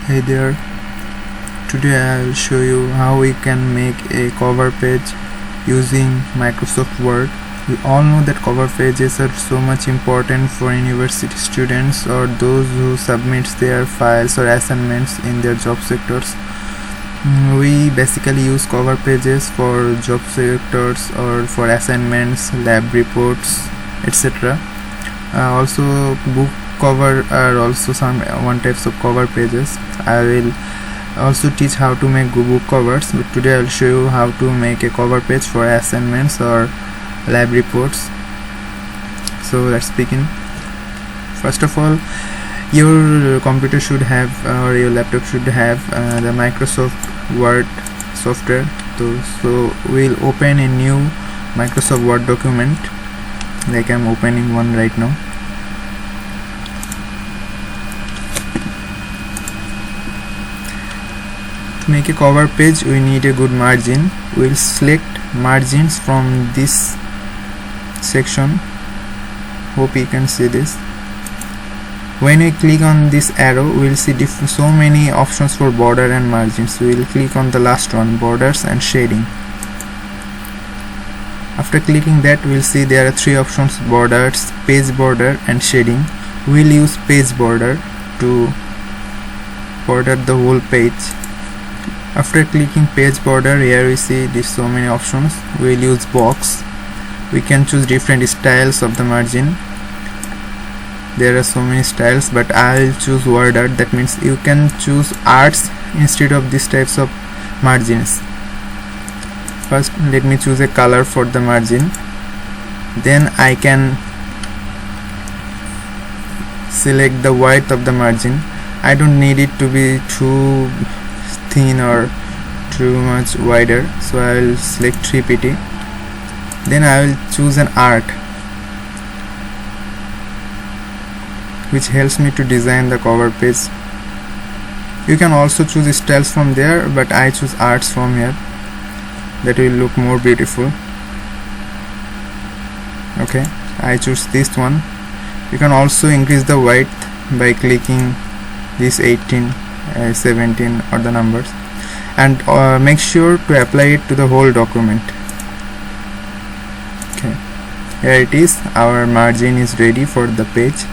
Hey there, today I will show you how we can make a cover page using Microsoft Word. We all know that cover pages are so much important for university students or those who submit their files or assignments in their job sectors. We basically use cover pages for job sectors or for assignments, lab reports, etc. Also book cover are also one types of cover pages. I will also teach how to make book covers, but today I will show you how to make a cover page for assignments or lab reports. So let's begin. First of all, your computer should have or your laptop should have the Microsoft Word software. So we'll open a new Microsoft Word document, like I'm opening one right now. To make a cover page, we need a good margin. We'll select margins from this section. Hope you can see this. When we click on this arrow, we'll see so many options for border and margins. We'll click on the last one, borders and shading. After clicking that, we'll see there are three options: borders, page border and shading. We'll use page border to border the whole page. After clicking page border, here we see these so many options. We'll use box. We can choose different styles of the margin. There are so many styles, but I'll choose word art. That means you can choose arts instead of these types of margins. First, let me choose a color for the margin. Then I can select the width of the margin. I don't need it to be too thin or too much wider, so I will select 3pt. Then I will choose an art, which helps me to design the cover page. You can also choose styles from there, but I choose arts from here. That will look more beautiful. Okay, I choose this one. You can also increase the width by clicking this 18, 17 or the numbers, and make sure to apply it to the whole document. Okay, here it is. Our margin is ready for the page.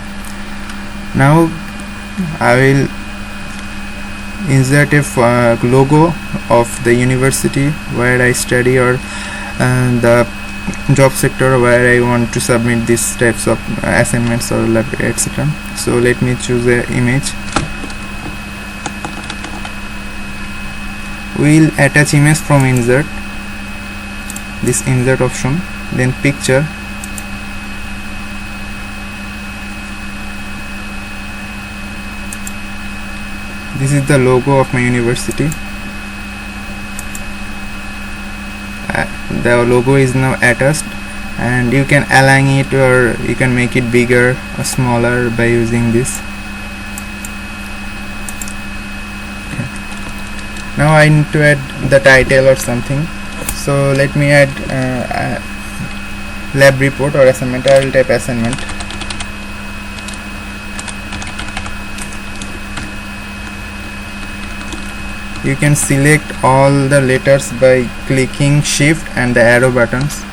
Now I will insert a logo of the university where I study or the job sector where I want to submit these types of assignments or etc. So let me choose an image. We'll attach image from insert, this insert option, then picture. This is the logo of my university. The logo is now attached, and you can align it or you can make it bigger or smaller by using this. Now I need to add the title or something, so let me add lab report or assignment. I will type assignment. You can select all the letters by clicking shift and the arrow buttons.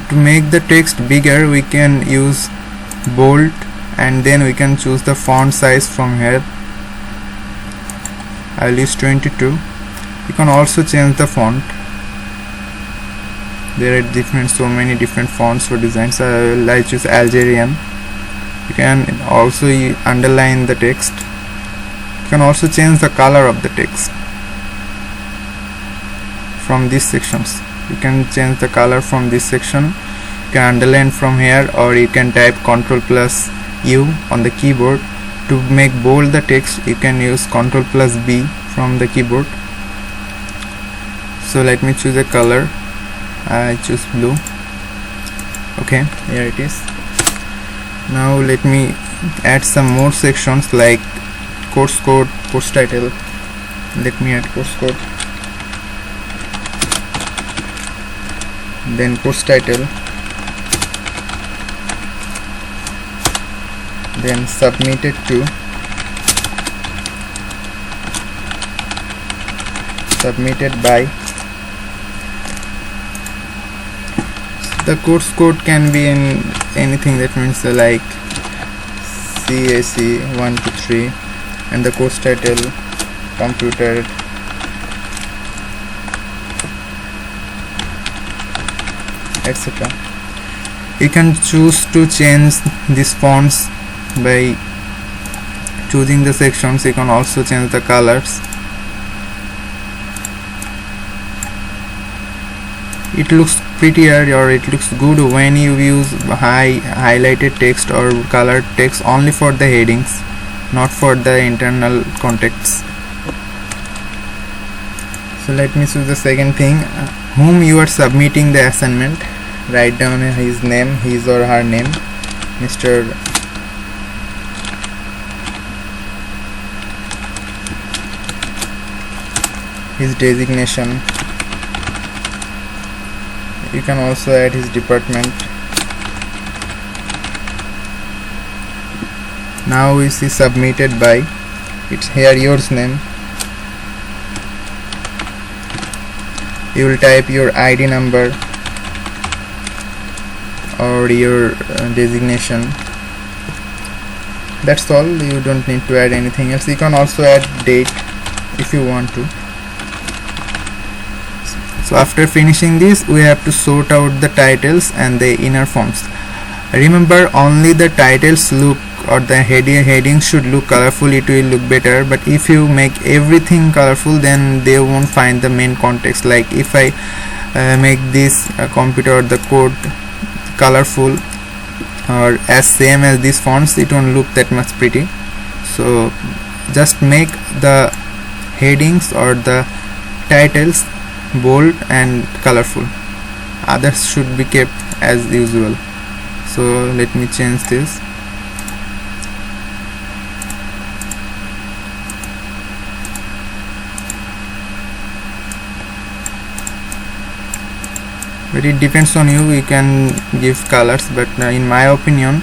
To make the text bigger, we can use bold, and then we can choose the font size from here. I will use 22. You can also change the font. There are so many different fonts for designs. I choose Algerian. You can also underline the text. You can also change the color of the text from these sections. You can change the color from this section. You can underline from here, or you can type Ctrl+U on the keyboard. To make bold the text, you can use Ctrl+B from the keyboard. So let me choose a color. I choose blue. Okay, here it is. Now let me add some more sections like course code, course title. Let me add course code, then course title, then submitted to submitted by. The course code can be in anything, that means like CAC 123, and the course title computer etc. You can choose to change these fonts by choosing the sections. You can also change the colors. It looks prettier, or it looks good when you use highlighted text or colored text only for the headings, not for the internal contexts. So let me choose the second thing. Whom you are submitting the assignment, write down his name, his or her name, Mr. his designation. You can also add his department. Now we see submitted by. It's here yours name. You will type your ID number or your designation. That's all. You don't need to add anything else. You can also add date if you want to. So after finishing this, we have to sort out the titles and the inner fonts. Remember, only the titles look, or the heading should look colorful. It will look better. But if you make everything colorful, then they won't find the main context. Like if I make this computer or the code colorful or as same as these fonts, it won't look that much pretty. So just make the headings or the titles bold and colorful. Others should be kept as usual. So let me change this. But it depends on you. You can give colors, but in my opinion,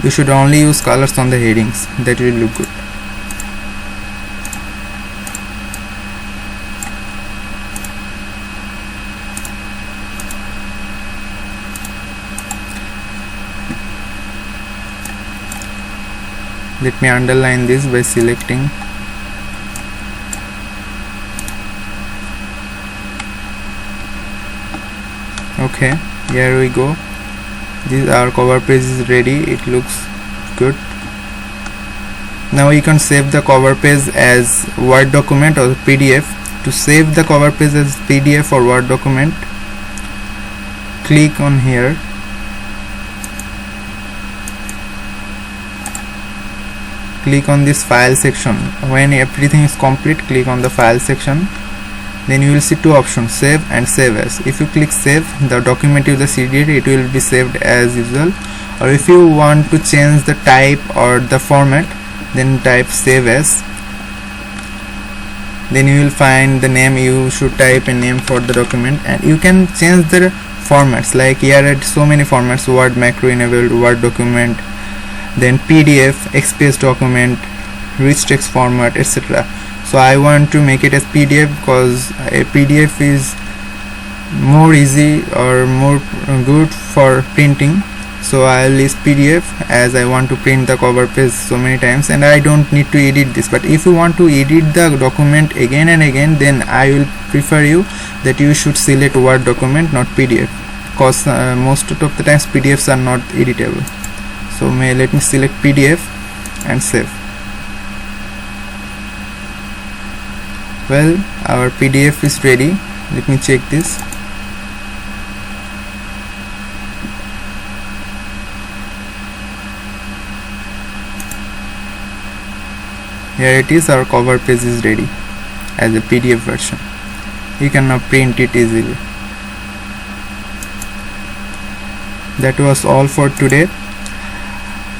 you should only use colors on the headings. That will look good. Let me underline this by selecting. Okay, here we go. This our cover page is ready. It looks good. Now you can save the cover page as Word document or PDF. To save the cover page as PDF or Word document, click on here. Click on this file section. When everything is complete, click on the file section. Then you will see two options, save and save as. If you click save, the document is the CD, it will be saved as usual. Or if you want to change the type or the format, then type save as. Then you will find the name. You should type a name for the document, and you can change the formats. Like here are so many formats: Word macro enabled, Word document, then PDF, XPS document, rich text format, etc. So I want to make it as PDF because a PDF is more easy or more good for printing. So I will use PDF as I want to print the cover page so many times, and I don't need to edit this. But if you want to edit the document again and again, then I will prefer you that you should select Word document, not PDF, because most of the times PDFs are not editable. So let me select PDF and save. Well, our PDF is ready. Let me check this. Here it is. Our cover page is ready as a PDF version. You can now print it easily. That was all for today.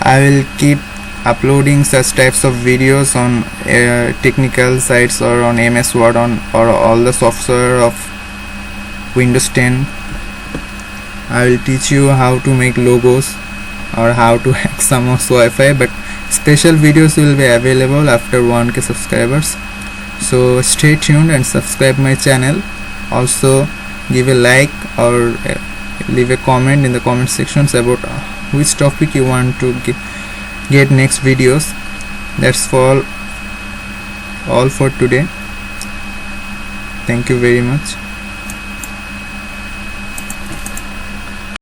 I will keep uploading such types of videos on technical sites or on MS Word or all the software of Windows 10. I will teach you how to make logos or how to hack someone's Wi-Fi, but special videos will be available after 1K subscribers. So stay tuned and subscribe my channel. Also give a like or leave a comment in the comment sections about which topic you want to get next videos. That's all for today. Thank you very much.